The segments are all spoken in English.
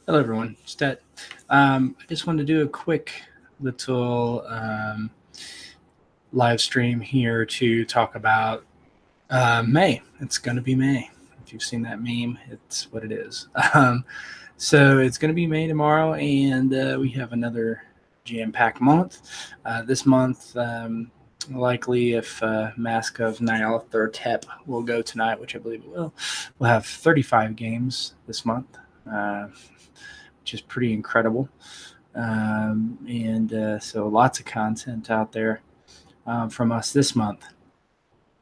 Hello, everyone. Stet. I just wanted to do a quick little live stream here to talk about May. It's going to be May. If you've seen that meme, it's what it is. So it's going to be May tomorrow, and we have another jam-packed month. This month, likely if Mask of Nyala or TEP will go tonight, which I believe it will, we'll have 35 games this month. Which is pretty incredible. And so lots of content out there from us this month.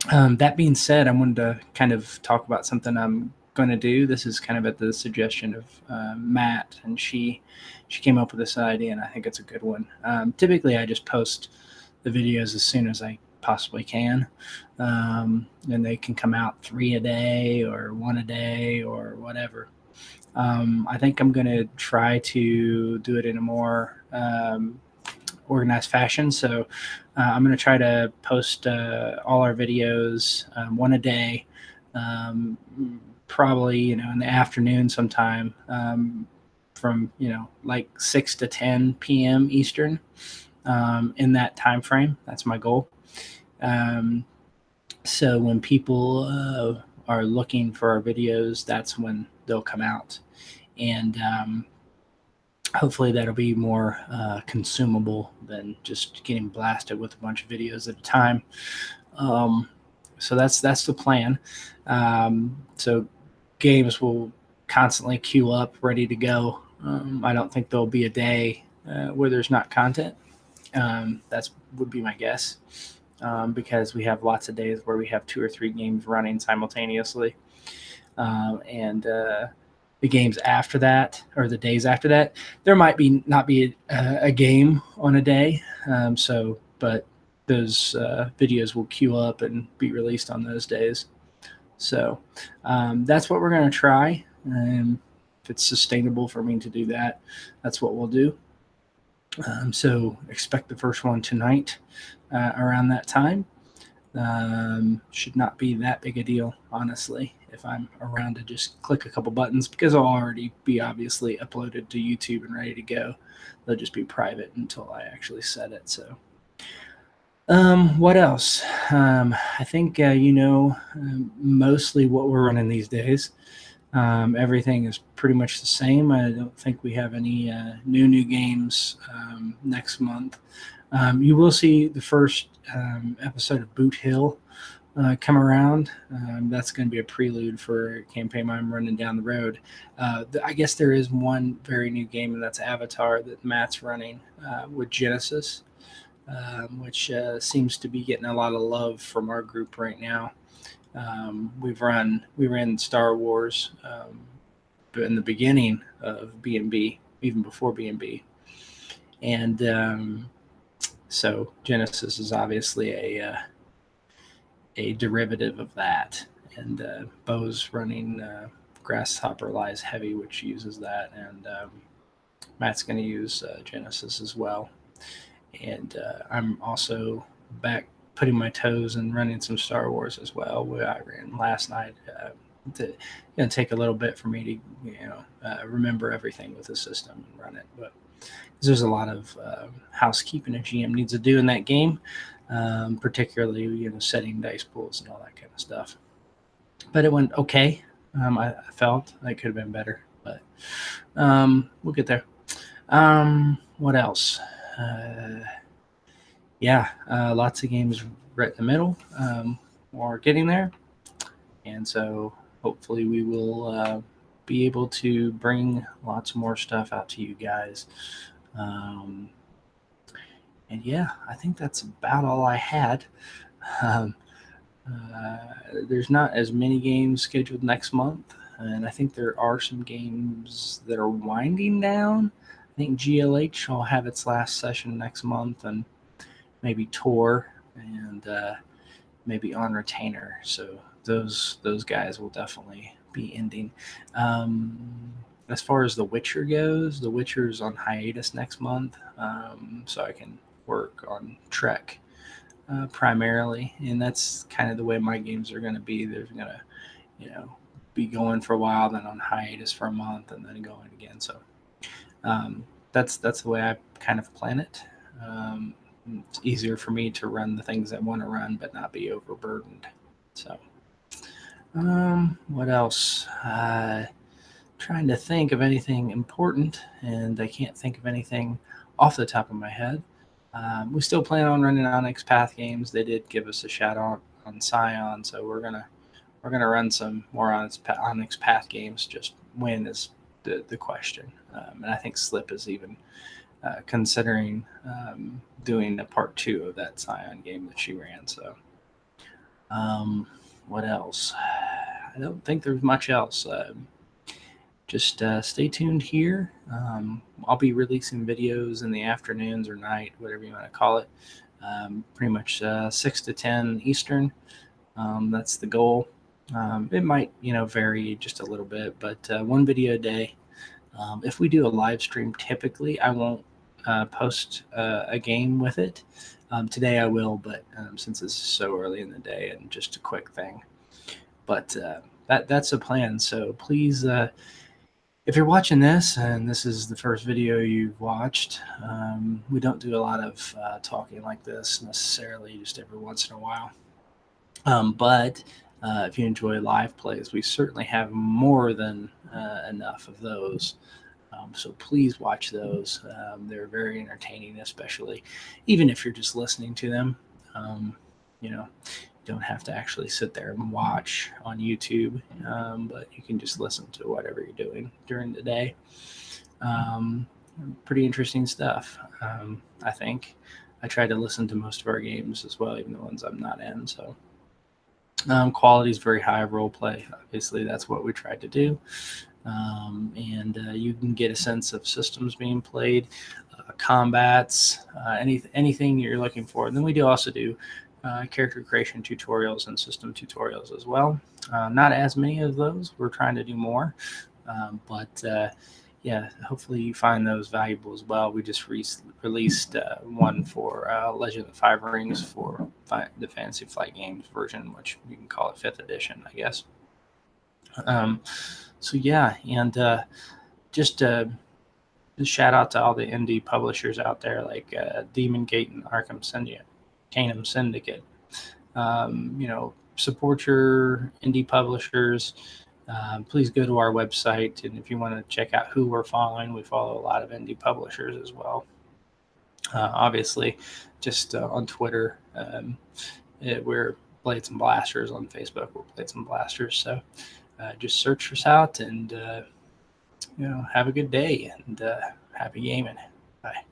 That being said, I wanted to kind of talk about something I'm going to do. This is kind of at the suggestion of Matt, and she came up with this idea, and I think it's a good one. Typically, I just post the videos as soon as I possibly can, and they can come out 3 a day or 1 a day or whatever. I think I'm going to try to do it in a more organized fashion. So I'm going to try to post all our videos 1 a day, um, probably in the afternoon sometime, from like 6 to 10 p.m. Eastern, in that time frame. That's my goal. Um, so when people are looking for our videos, that's when they'll come out, and hopefully that'll be more consumable than just getting blasted with a bunch of videos at a time. Um, so that's the plan. So games will constantly queue up, ready to go. I don't think there'll be a day where there's not content. That's would be my guess, because we have lots of days where we have 2 or 3 games running simultaneously, and the games after that, or the days after that, there might be not be a game on a day. But those videos will queue up and be released on those days. So that's what we're going to try. If it's sustainable for me to do that, that's what we'll do. So expect the first one tonight around that time. Should not be that big a deal, honestly, if I'm around to just click a couple buttons, because I'll already be obviously uploaded to YouTube and ready to go. They'll just be private until I actually set it. So, what else? I think mostly what we're running these days. Everything is pretty much the same. I don't think we have any new games next month. You will see the first episode of Boot Hill come around. That's going to be a prelude for a campaign I'm running down the road. I guess there is one very new game, and that's Avatar that Matt's running with Genesis, which seems to be getting a lot of love from our group right now. We ran Star Wars in the beginning of B&B, even before B&B, and so Genesis is obviously a derivative of that, and Bo's running Grasshopper Lies Heavy, which uses that, and Matt's going to use Genesis as well. And I'm also back putting my toes and running some Star Wars as well. Where I ran last night. It's going to take a little bit for me to remember everything with the system and run it, but there's a lot of housekeeping a GM needs to do in that game, particularly setting dice pools and all that kind of stuff. But it went okay. I felt it could have been better, but we'll get there. What else? Yeah, lots of games right in the middle. We're getting there, and so hopefully we will be able to bring lots more stuff out to you guys. Um, and yeah, I think that's about all I had. Um, there's not as many games scheduled next month, and I think there are some games that are winding down. I think GLH will have its last session next month, and maybe Tor, and maybe On Retainer. So those guys will definitely be ending. Um, as far as The Witcher goes, The Witcher's on hiatus next month, so I can work on Trek primarily, and that's kind of the way my games are going to be. They're going to, be going for a while, then on hiatus for a month, and then going again. So That's the way I kind of plan it. Um, it's easier for me to run the things I want to run, but not be overburdened. So, what else? Trying to think of anything important, and I can't think of anything off the top of my head. We still plan on running Onyx Path games. They did give us a shout out on Scion, so we're gonna run some more Onyx Path games. Just when is the question, and I think Slip is even considering doing a part 2 of that Scion game that she ran. So, what else? I don't think there's much else. Just stay tuned here. I'll be releasing videos in the afternoons or night, whatever you want to call it. Pretty much 6 to 10 Eastern. That's the goal. It might, vary just a little bit, but one video a day. If we do a live stream, typically I won't post a game with it. Today I will, but since it's so early in the day and just a quick thing. But that's a plan. So please, if you're watching this and this is the first video you've watched, we don't do a lot of talking like this necessarily, just every once in a while. But if you enjoy live plays, we certainly have more than enough of those. So please watch those. They're very entertaining, especially even if you're just listening to them. You don't have to actually sit there and watch on YouTube, but you can just listen to whatever you're doing during the day. Pretty interesting stuff. I think I try to listen to most of our games as well, even the ones I'm not in. So quality is very high role play. Obviously, that's what we tried to do. And you can get a sense of systems being played, combats, anything you're looking for. And then we do also do character creation tutorials and system tutorials as well. Not as many of those. We're trying to do more. But yeah, hopefully you find those valuable as well. We just released one for Legend of the Five Rings for the Fantasy Flight Games version, which you can call it 5th edition, I guess. So yeah, and just shout out to all the indie publishers out there like Demon Gate and Arkham Syndicate. Support your indie publishers. Please go to our website, and if you want to check out who we're following, we follow a lot of indie publishers as well. Obviously, just on Twitter, we're Blades and Blasters. On Facebook, we're Blades and Blasters. So just search us out, and have a good day, and happy gaming. Bye.